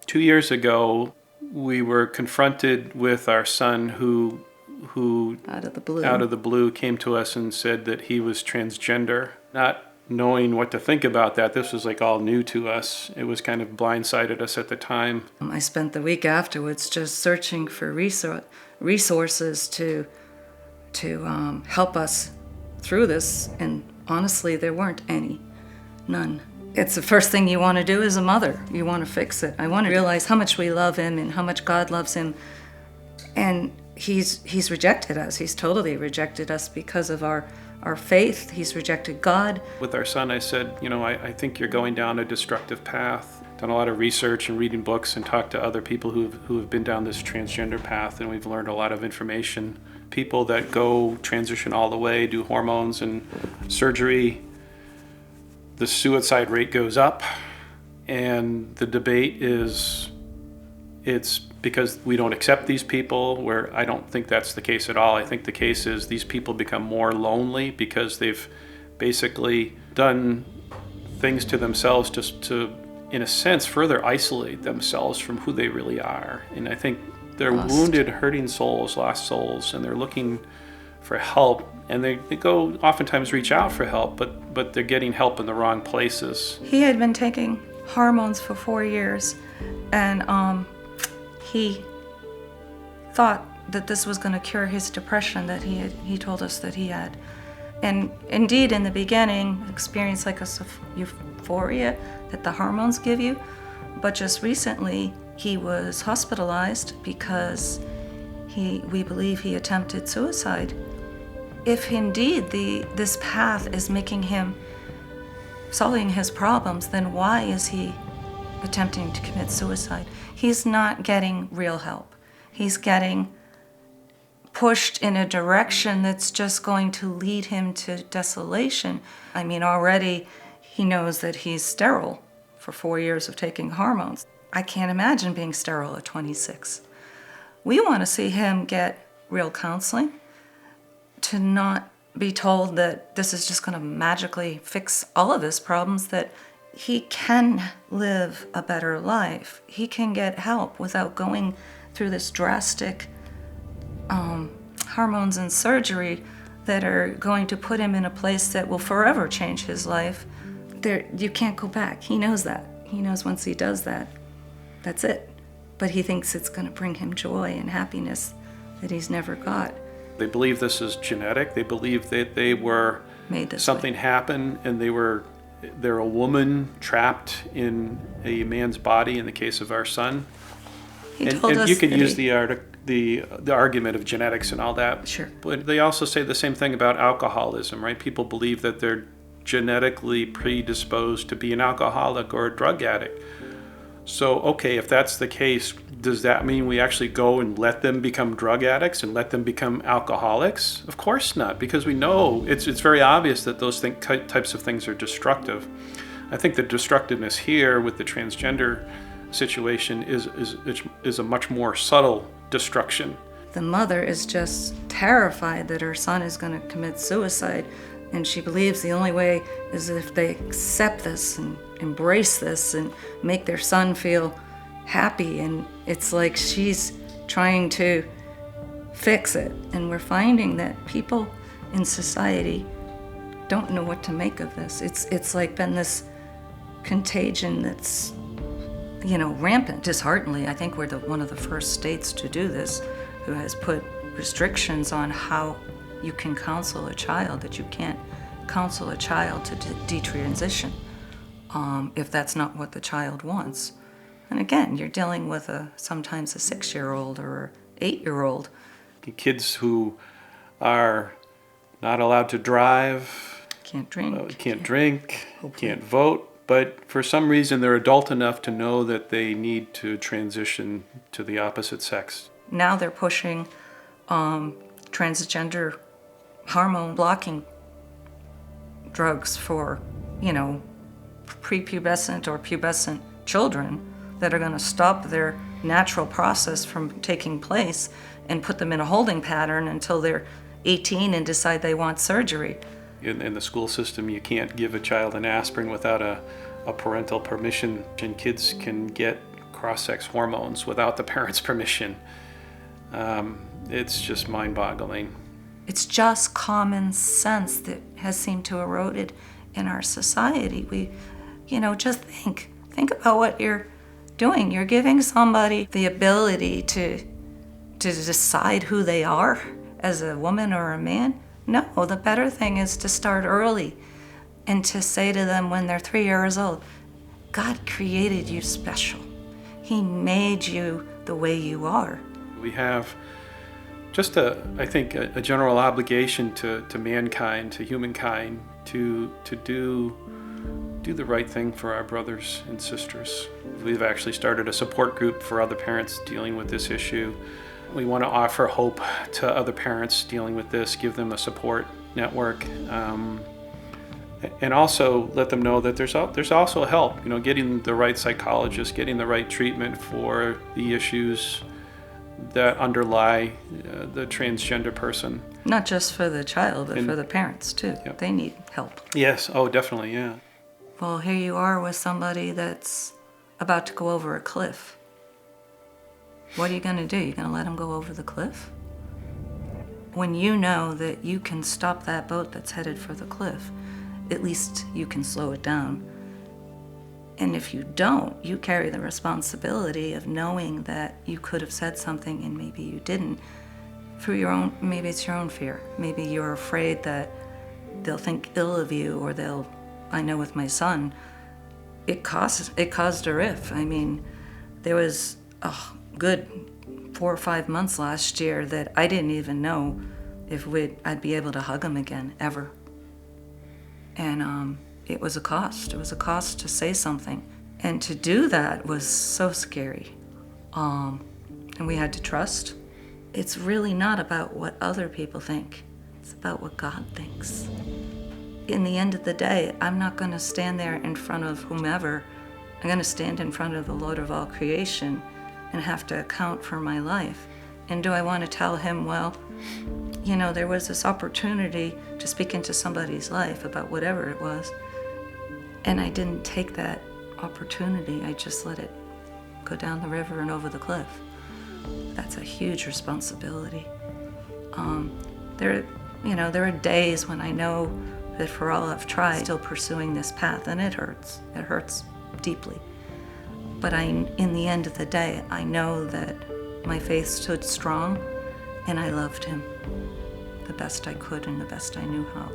2 years ago, we were confronted with our son who out of the blue came to us and said that he was transgender. Not knowing what to think about that, this was like all new to us. It was kind of blindsided us at the time. I spent the week afterwards just searching for resources to help us through this, and honestly, there weren't any. None. It's the first thing you want to do as a mother. You want to fix it. I want to realize how much we love him and how much God loves him. And he's rejected us. He's totally rejected us because of our faith. He's rejected God. With our son, I said, I think you're going down a destructive path. Done a lot of research and reading books and talked to other people who have been down this transgender path, and we've learned a lot of information. People that go transition all the way, do hormones and surgery, the suicide rate goes up, and the debate is it's because we don't accept these people, where I don't think that's the case at all. I think the case is these people become more lonely because they've basically done things to themselves just to, in a sense, further isolate themselves from who they really are. And I think they're wounded, hurting souls, lost souls, and they're looking for help. And they go oftentimes reach out for help, but they're getting help in the wrong places. He had been taking hormones for 4 years, and he thought that this was going to cure his depression that he told us that he had. And indeed, in the beginning, experienced like a euphoria that the hormones give you. But just recently, he was hospitalized because we believe he attempted suicide. If indeed this path is making him solving his problems, then why is he attempting to commit suicide? He's not getting real help. He's getting pushed in a direction that's just going to lead him to desolation. I mean, already he knows that he's sterile for 4 years of taking hormones. I can't imagine being sterile at 26. We want to see him get real counseling, to not be told that this is just going to magically fix all of his problems, that he can live a better life. He can get help without going through this drastic hormones and surgery that are going to put him in a place that will forever change his life. You can't go back. He knows that. He knows once he does that, that's it. But he thinks it's going to bring him joy and happiness that he's never got. They believe this is genetic. They believe that they were made this something way. Happened, and they're a woman trapped in a man's body. In the case of our son, he told us you can that use the argument of genetics and all that. Sure. But they also say the same thing about alcoholism, right? People believe that they're genetically predisposed to be an alcoholic or a drug addict. So, okay, if that's the case, does that mean we actually go and let them become drug addicts and let them become alcoholics? Of course not, because we know it's very obvious that those types of things are destructive. I think the destructiveness here with the transgender situation is a much more subtle destruction. The mother is just terrified that her son is going to commit suicide, and she believes the only way is if they accept this and embrace this and make their son feel happy. And it's like she's trying to fix it. And we're finding that people in society don't know what to make of this. It's like been this contagion that's, rampant. Dishearteningly, I think we're one of the first states to do this, who has put restrictions on how you can counsel a child, that you can't counsel a child to detransition if that's not what the child wants. And again, you're dealing with sometimes a 6-year-old or 8-year-old. Kids who are not allowed to drive, can't drink, can't vote, but for some reason they're adult enough to know that they need to transition to the opposite sex. Now they're pushing transgender hormone blocking drugs for, prepubescent or pubescent children that are going to stop their natural process from taking place and put them in a holding pattern until they're 18 and decide they want surgery. In the school system, you can't give a child an aspirin without a parental permission, and kids can get cross-sex hormones without the parents' permission. It's just mind-boggling. It's just common sense that has seemed to eroded in our society. Just think about what you're doing. You're giving somebody the ability to decide who they are as a woman or a man. No, the better thing is to start early and to say to them when they're 3 years old, God created you special. He made you the way you are. We have just I think a general obligation to mankind, to humankind, to do the right thing for our brothers and sisters. We've actually started a support group for other parents dealing with this issue. We want to offer hope to other parents dealing with this, give them a support network, and also let them know that there's also help. Getting the right psychologist, getting the right treatment for the issues that underlie the transgender person. Not just for the child, but for the parents too. Yep. They need help. Yes, oh, definitely, yeah. Well, here you are with somebody that's about to go over a cliff. What are you going to do? You're going to let him go over the cliff? When you know that you can stop that boat that's headed for the cliff, at least you can slow it down. And if you don't, you carry the responsibility of knowing that you could have said something and maybe you didn't through maybe it's your own fear. Maybe you're afraid that they'll think ill of you, or I know with my son, it caused a rift. I mean, there was a good 4 or 5 months last year that I didn't even know if I'd be able to hug him again, ever. And it was a cost. It was a cost to say something. And to do that was so scary. And we had to trust. It's really not about what other people think. It's about what God thinks. In the end of the day, I'm not going to stand there in front of whomever. I'm going to stand in front of the Lord of all creation and have to account for my life. And do I want to tell him, well, there was this opportunity to speak into somebody's life about whatever it was, and I didn't take that opportunity. I just let it go down the river and over the cliff. That's a huge responsibility. There are days when I know that for all I've tried, still pursuing this path, and it hurts. It hurts deeply. But in the end of the day, I know that my faith stood strong, and I loved him the best I could and the best I knew how.